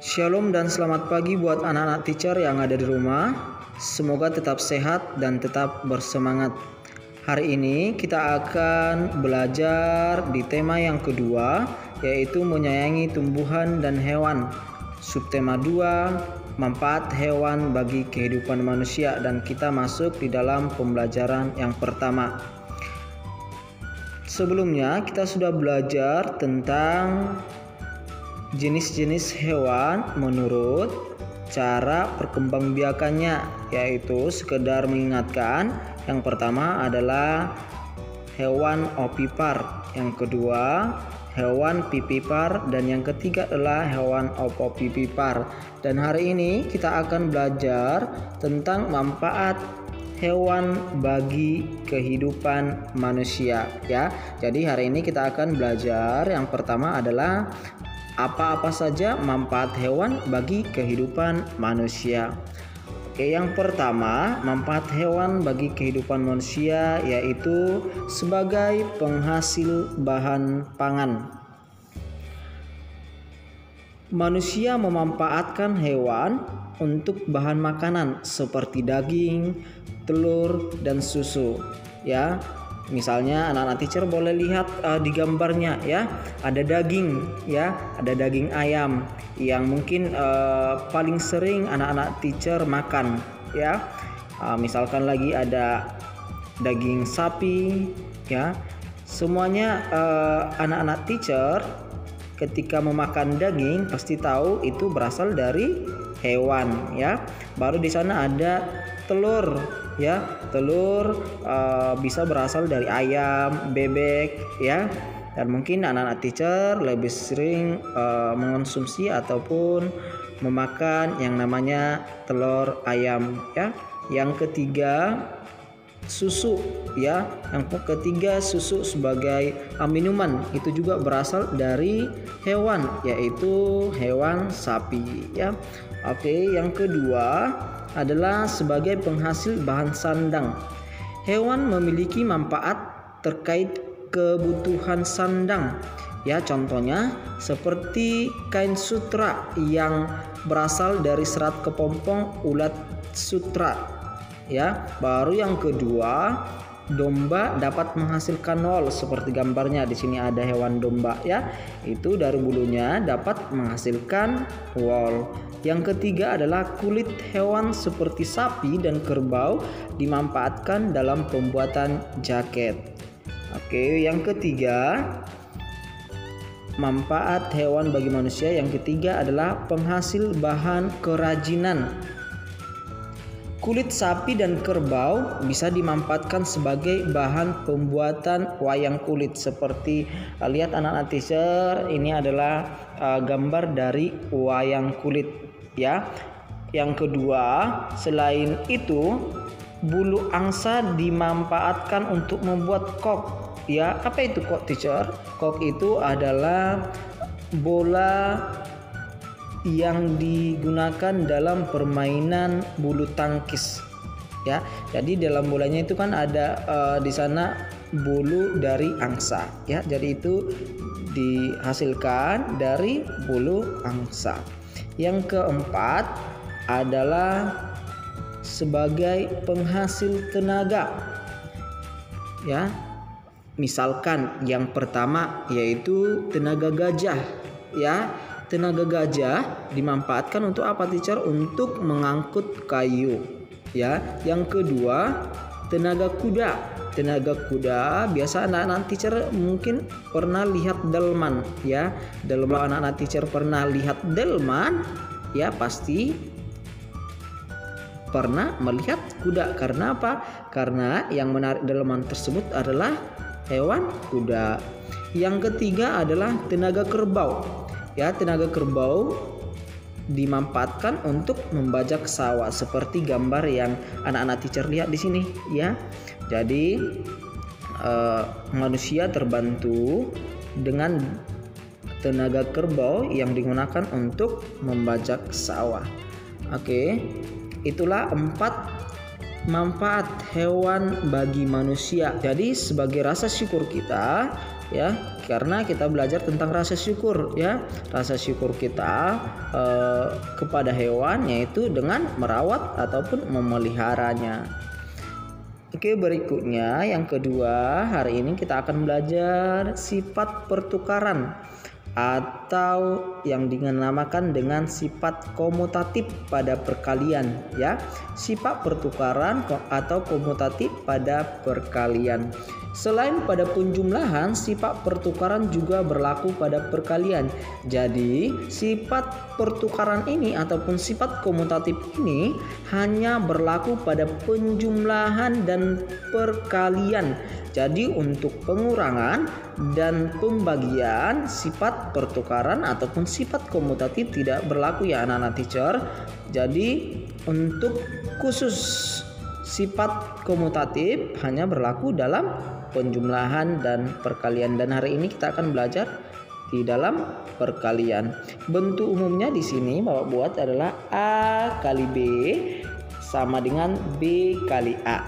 Shalom dan selamat pagi buat anak-anak teacher yang ada di rumah. Semoga tetap sehat dan tetap bersemangat. Hari ini kita akan belajar di tema yang kedua, yaitu menyayangi tumbuhan dan hewan. Subtema 2, manfaat hewan bagi kehidupan manusia, dan kita masuk di dalam pembelajaran yang pertama. Sebelumnya kita sudah belajar tentang jenis-jenis hewan menurut cara perkembangbiakannya, yaitu sekedar mengingatkan. Yang pertama adalah hewan ovipar, yang kedua hewan vivipar, dan yang ketiga adalah hewan opovivipar. Dan hari ini kita akan belajar tentang manfaat hewan bagi kehidupan manusia, ya. Jadi hari ini kita akan belajar yang pertama adalah apa-apa saja manfaat hewan bagi kehidupan manusia. Oke, yang pertama, manfaat hewan bagi kehidupan manusia yaitu sebagai penghasil bahan pangan. Manusia memanfaatkan hewan untuk bahan makanan seperti daging, telur, dan susu, ya. Misalnya anak-anak teacher boleh lihat di gambarnya, ya, ada daging, ya, ada daging ayam yang mungkin paling sering anak-anak teacher makan, ya. Misalkan lagi ada daging sapi, ya. Semuanya anak-anak teacher ketika memakan daging pasti tahu itu berasal dari hewan, ya. Baru di sana ada telur, ya. Telur bisa berasal dari ayam, bebek, ya. Dan mungkin anak-anak teacher lebih sering mengonsumsi ataupun memakan yang namanya telur ayam, ya. Yang ketiga, susu, ya. Yang ketiga, susu sebagai minuman itu juga berasal dari hewan, yaitu hewan sapi, ya. Oke, yang kedua adalah sebagai penghasil bahan sandang. Hewan memiliki manfaat terkait kebutuhan sandang, ya. Contohnya seperti kain sutra yang berasal dari serat kepompong ulat sutra, ya. Baru yang kedua, domba dapat menghasilkan wol seperti gambarnya di sini ada hewan domba, ya. Itu dari bulunya dapat menghasilkan wol. Yang ketiga adalah kulit hewan seperti sapi dan kerbau dimanfaatkan dalam pembuatan jaket. Oke, yang ketiga, manfaat hewan bagi manusia yang ketiga adalah penghasil bahan kerajinan. Kulit sapi dan kerbau bisa dimanfaatkan sebagai bahan pembuatan wayang kulit. Seperti lihat anak-anak teacher, ini adalah gambar dari wayang kulit, ya. Yang kedua, selain itu, bulu angsa dimanfaatkan untuk membuat kok, ya. Apa itu kok, teacher? Kok itu adalah bola yang digunakan dalam permainan bulu tangkis, ya. Jadi dalam bolanya itu kan ada di sana bulu dari angsa, ya. Jadi itu dihasilkan dari bulu angsa. Yang keempat adalah sebagai penghasil tenaga, ya. Misalkan yang pertama yaitu tenaga gajah, ya. Tenaga gajah dimanfaatkan untuk apa, teacher? Untuk mengangkut kayu, ya. Yang kedua, tenaga kuda. Tenaga kuda biasa anak-anak teacher mungkin pernah lihat delman, ya. Delman, anak-anak teacher pernah lihat delman, ya, pasti pernah melihat kuda. Karena apa? Karena yang menarik delman tersebut adalah hewan kuda. Yang ketiga adalah tenaga kerbau. Ya, tenaga kerbau dimanfaatkan untuk membajak sawah seperti gambar yang anak-anak teacher lihat di sini, ya. Jadi manusia terbantu dengan tenaga kerbau yang digunakan untuk membajak sawah. Oke, itulah 4 manfaat hewan bagi manusia. Jadi sebagai rasa syukur kita, ya, karena kita belajar tentang rasa syukur ya. Rasa syukur kita kepada hewan yaitu dengan merawat ataupun memeliharanya. Oke, berikutnya yang kedua, hari ini kita akan belajar sifat pertukaran atau yang dinamakan dengan sifat komutatif pada perkalian ya. Sifat pertukaran atau komutatif pada perkalian. Selain pada penjumlahan, sifat pertukaran juga berlaku pada perkalian. Jadi, sifat pertukaran ini ataupun sifat komutatif ini hanya berlaku pada penjumlahan dan perkalian. Jadi, untuk pengurangan dan pembagian, sifat pertukaran ataupun sifat komutatif tidak berlaku ya anak-anak teacher. Jadi, untuk khusus sifat komutatif hanya berlaku dalam penjumlahan dan perkalian, dan hari ini kita akan belajar di dalam perkalian. Bentuk umumnya di sini Bapak buat adalah A kali B sama dengan B kali A.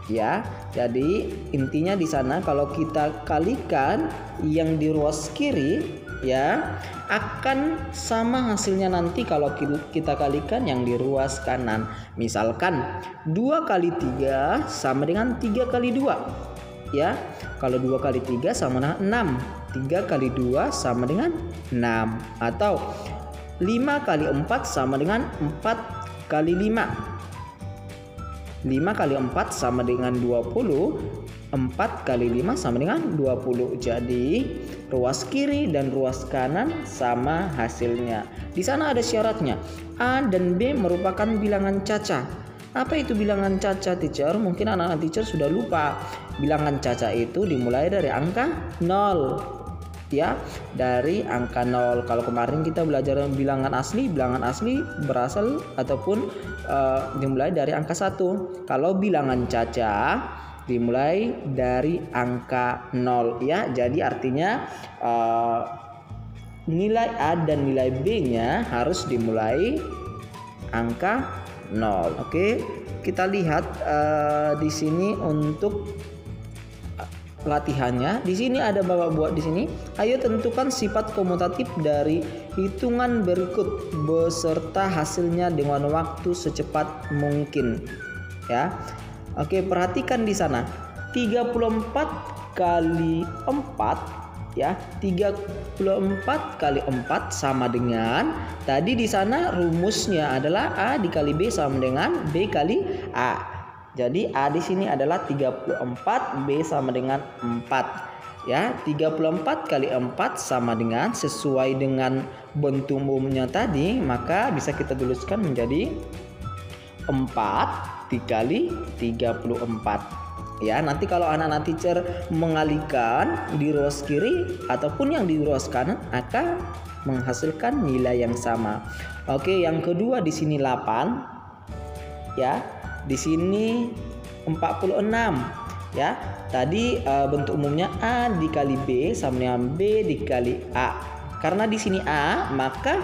Ya, jadi intinya di sana kalau kita kalikan yang di ruas kiri ya akan sama hasilnya nanti kalau kita kalikan yang di ruas kanan. Misalkan 2 kali 3 sama dengan 3 kali 2 ya. Kalau 2 kali 3 sama dengan 6, 3 kali 2 sama dengan 6, atau 5 kali 4 sama dengan 4 kali 5. 5 kali 4 sama dengan 20, 4 kali 5 sama dengan 20. Jadi ruas kiri dan ruas kanan sama hasilnya. Di sana ada syaratnya. A dan B merupakan bilangan caca. Apa itu bilangan caca, teacher? Mungkin anak-anak teacher sudah lupa. Bilangan caca itu dimulai dari angka 0. Ya, dari angka 0. Kalau kemarin kita belajar bilangan asli berasal ataupun dimulai dari angka 1. Kalau bilangan caca dimulai dari angka 0 ya. Jadi artinya nilai A dan nilai B-nya harus dimulai angka 0. Oke, kita lihat di sini untuk latihannya. Di sini ada Bapak buat di sini. Ayo tentukan sifat komutatif dari hitungan berikut beserta hasilnya dengan waktu secepat mungkin. Ya. Oke, perhatikan di sana. 34 kali 4 ya. 34 kali 4 sama dengan tadi di sana rumusnya adalah A dikali B sama dengan B kali A. Jadi A di sini adalah 34, B sama dengan 4. Ya, 34 kali 4 sama dengan sesuai dengan bentuk umumnya tadi, maka bisa kita tuliskan menjadi 4 dikali 34. Ya, nanti kalau anak-anak teacher mengalihkan di ruas kiri ataupun yang di ruas kanan akan menghasilkan nilai yang sama. Oke, yang kedua di sini 8. Ya. Di sini 46 ya. Tadi bentuk umumnya A dikali B sama dengan B dikali A. Karena di sini A, maka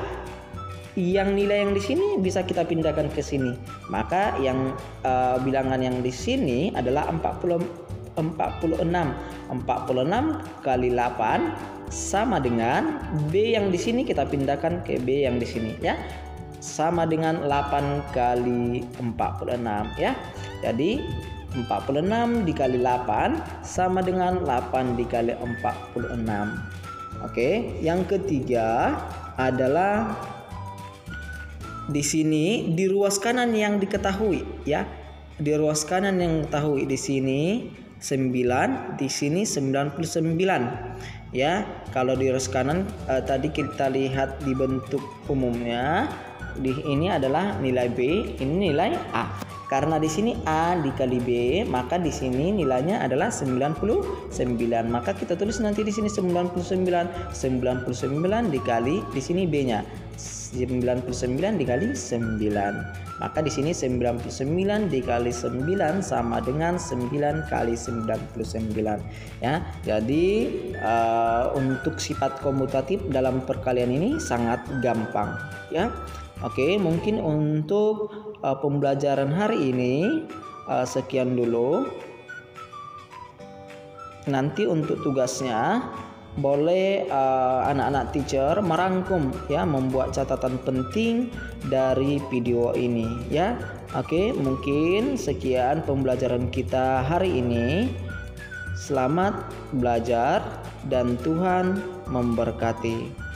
yang nilai yang di sini bisa kita pindahkan ke sini. Maka yang bilangan yang di sini adalah 46. 46 kali 8 sama dengan B yang di sini kita pindahkan ke B yang di sini ya. Sama dengan 8 kali 46 ya. Jadi 46 dikali 8 sama dengan 8 dikali 46. Oke, yang ketiga adalah di sini di ruas kanan yang diketahui ya. Di ruas kanan yang diketahui di sini 9, di sini 99. Ya, kalau di ruas kanan tadi kita lihat di bentuk umumnya ini adalah nilai B, ini nilai A. Karena di sini A dikali B, maka di sini nilainya adalah 99. Maka kita tulis nanti di sini 99. 99 dikali di sini B-nya. 99 dikali 9. Maka di sini 99 dikali 9 sama dengan 9 kali 99 ya. Jadi untuk sifat komutatif dalam perkalian ini sangat gampang ya. Oke, mungkin untuk pembelajaran hari ini sekian dulu. Nanti untuk tugasnya boleh anak-anak teacher merangkum ya, membuat catatan penting dari video ini ya. Oke, mungkin sekian pembelajaran kita hari ini. Selamat belajar dan Tuhan memberkati.